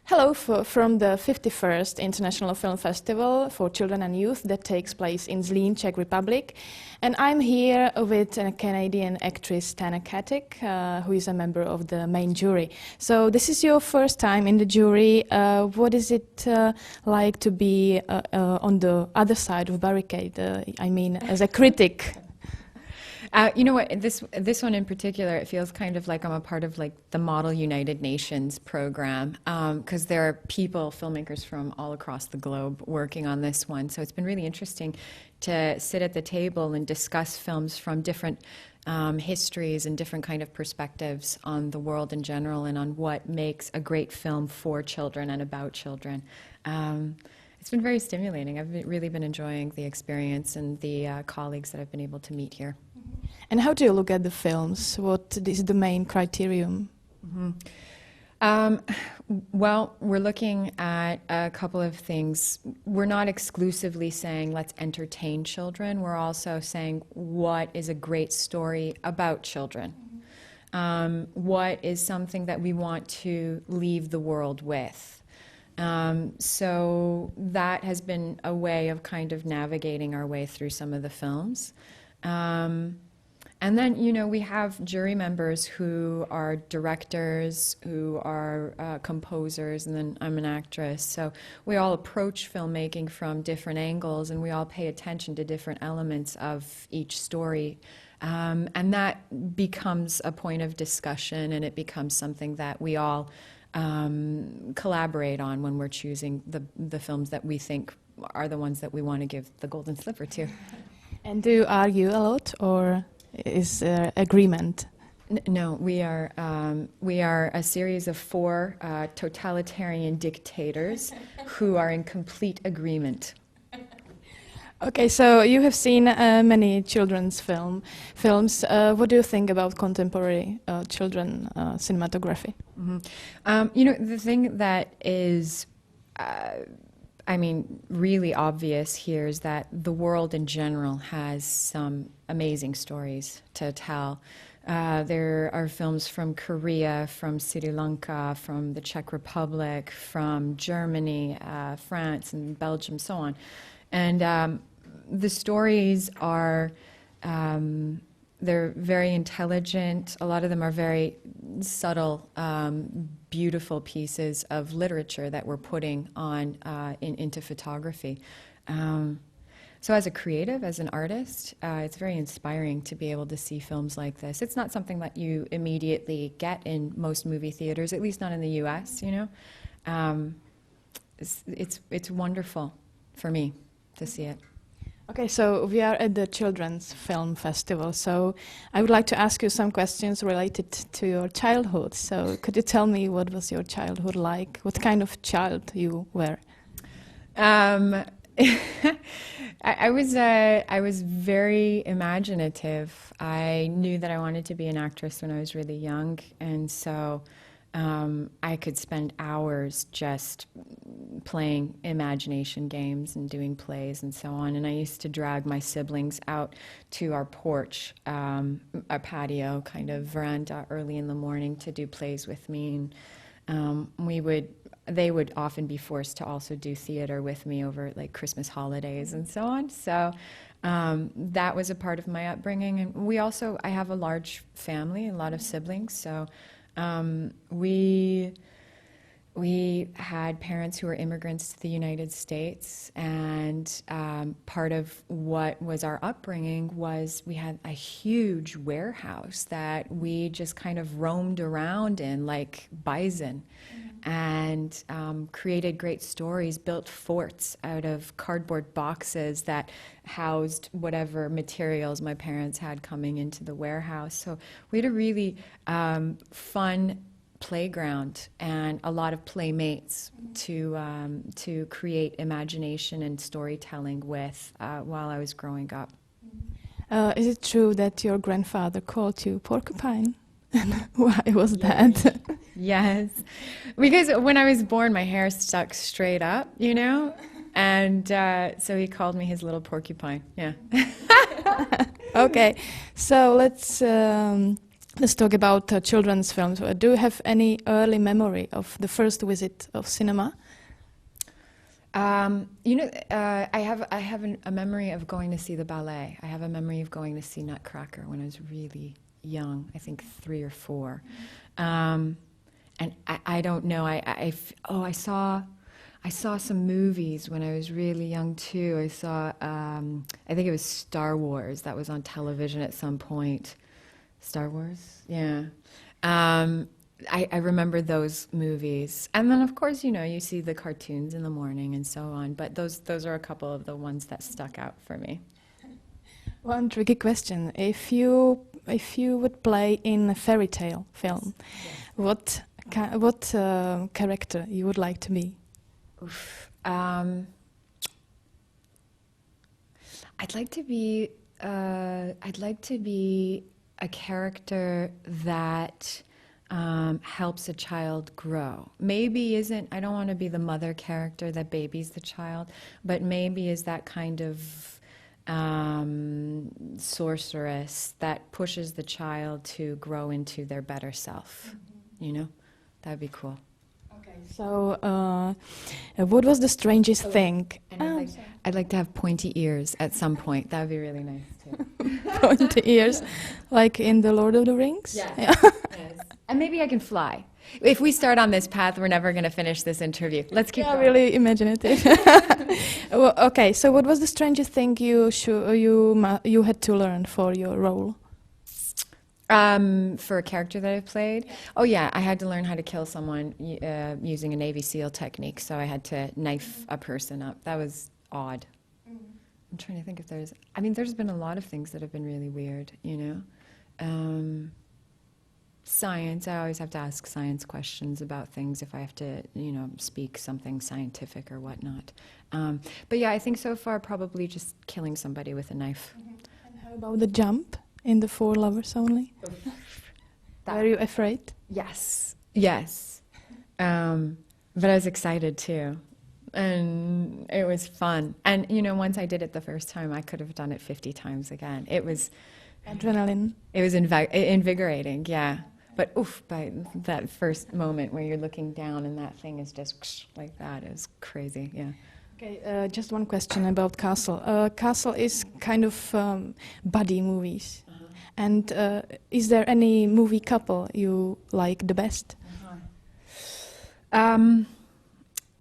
Hello from the 51st International Film Festival for Children and Youth that takes place in Zlín, Czech Republic. And I'm here with a Canadian actress, Stana Katic, who is a member of the main jury. So this is your first time in the jury. What is it like to be on the other side of the barricade, I mean, as a critic? You know what, this one in particular, it feels kind of like I'm a part of like the Model United Nations program, because there are people, filmmakers from all across the globe working on this one. So it's been really interesting to sit at the table and discuss films from different histories and different kind of perspectives on the world in general and on what makes a great film for children and about children. It's been very stimulating. I've really been enjoying the experience and the colleagues that I've been able to meet here. And how do you look at the films? What is the main criterion? Well, we're looking at a couple of things. We're not exclusively saying let's entertain children. We're also saying what is a great story about children. What is something that we want to leave the world with? So that has been a way of kind of navigating our way through some of the films. And then, you know, we have jury members who are directors, who are composers, and then I'm an actress. So we all approach filmmaking from different angles, and we all pay attention to different elements of each story. And that becomes a point of discussion, and it becomes something that we all collaborate on when we're choosing the films that we think are the ones that we want to give the Golden Slipper to. And do you argue a lot, or is there agreement? No, we are a series of four totalitarian dictators who are in complete agreement. Okay, so you have seen many children's films. What do you think about contemporary children cinematography? You know, the thing that is I mean, really obvious here is that the world in general has some amazing stories to tell. There are films from Korea, from Sri Lanka, from the Czech Republic, from Germany, France, and Belgium, so on. And the stories are, they're very intelligent. A lot of them are very subtle, beautiful pieces of literature that we're putting on into photography. So as a creative, as an artist, it's very inspiring to be able to see films like this. It's not something that you immediately get in most movie theaters, at least not in the US, you know. It's wonderful for me to see it. Okay, so we are at the Children's Film Festival, so I would like to ask you some questions related to your childhood. So could you tell me what was your childhood like? What kind of child you were? I was very imaginative. I knew that I wanted to be an actress when I was really young, and so I could spend hours just playing imagination games and doing plays and so on. And I used to drag my siblings out to our porch, our patio, kind of veranda, early in the morning to do plays with me. And they would often be forced to also do theater with me over like Christmas holidays and so on. So that was a part of my upbringing. And I have a large family, a lot of siblings, so we had parents who were immigrants to the United States, and part of what was our upbringing was we had a huge warehouse that we just kind of roamed around in like bison, and created great stories, built forts out of cardboard boxes that housed whatever materials my parents had coming into the warehouse. So we had a really fun playground and a lot of playmates to create imagination and storytelling with while I was growing up. Is it true that your grandfather called you porcupine? And why was that? Yes, because when I was born, my hair stuck straight up, you know, and so he called me his little porcupine. Yeah. Okay, so let's let's talk about children's films. Do you have any early memory of the first visit of cinema? I have a memory of going to see the ballet. I have a memory of going to see Nutcracker when I was really young, I think 3 or 4. And I don't know, I saw some movies when I was really young too. I saw, I think it was Star Wars that was on television at some point. Star Wars? Yeah. I remember those movies. And then, of course, you see the cartoons in the morning and so on. But those are a couple of the ones that stuck out for me. One tricky question. If you would play in a fairy tale film, yes. What character you would like to be? Oof. I'd like to be a character that helps a child grow. Maybe I don't want to be the mother character that babies the child, but maybe is that kind of sorceress that pushes the child to grow into their better self. That'd be cool. Okay, so what was the strangest thing? I'd like to have pointy ears at some point. That would be really nice too. Pointy ears, like in the Lord of the Rings? Yes. Yes. And maybe I can fly. If we start on this path, we're never going to finish this interview. Let's keep going. Really imaginative. Well, okay, so what was the strangest thing you had to learn for your role? For a character that I played? Oh yeah, I had to learn how to kill someone using a Navy SEAL technique, so I had to knife a person up. That was odd. I'm trying to think if there's been a lot of things that have been really weird, Science, I always have to ask science questions about things if I have to, speak something scientific or whatnot. But yeah, I think so far probably just killing somebody with a knife. And how about the jump in the 4 Lovers Only? Were you afraid? Yes. But I was excited too. And it was fun. And, once I did it the first time, I could have done it 50 times again. It was... Adrenaline. It was invigorating, yeah. But by that first moment where you're looking down and that thing is just like that, it was crazy, yeah. Okay, just one question about Castle. Castle is kind of buddy movies. And is there any movie couple you like the best? I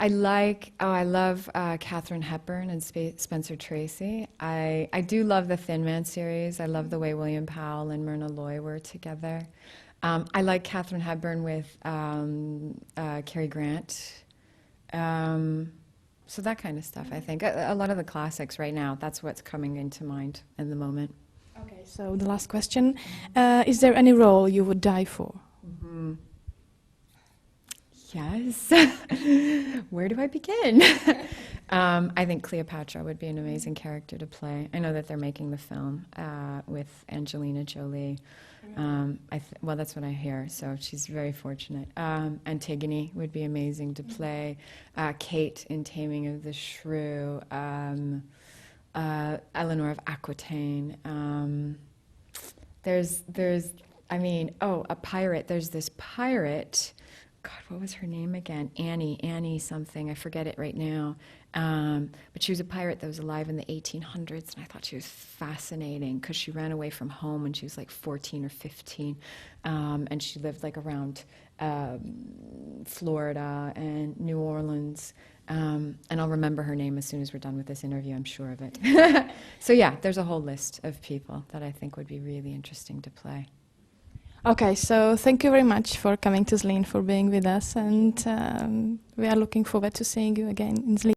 love Katharine Hepburn and Spencer Tracy. I do love the Thin Man series. I love the way William Powell and Myrna Loy were together. I like Katharine Hepburn with Cary Grant. So that kind of stuff, I think. A lot of the classics right now, that's what's coming into mind in the moment. Okay, so the last question. Is there any role you would die for? Mm-hmm. Yes. Where do I begin? I think Cleopatra would be an amazing character to play. I know that they're making the film with Angelina Jolie. Well, that's what I hear, so she's very fortunate. Antigone would be amazing to play. Kate in Taming of the Shrew. Eleanor of Aquitaine. A pirate. There's this pirate. God, what was her name again? Annie something. I forget it right now. But she was a pirate that was alive in the 1800s, and I thought she was fascinating because she ran away from home when she was like 14 or 15, and she lived like around Florida and New Orleans. And I'll remember her name as soon as we're done with this interview, I'm sure of it. So yeah, there's a whole list of people that I think would be really interesting to play. Okay, so thank you very much for coming to Zlín, for being with us, and we are looking forward to seeing you again in Zlín.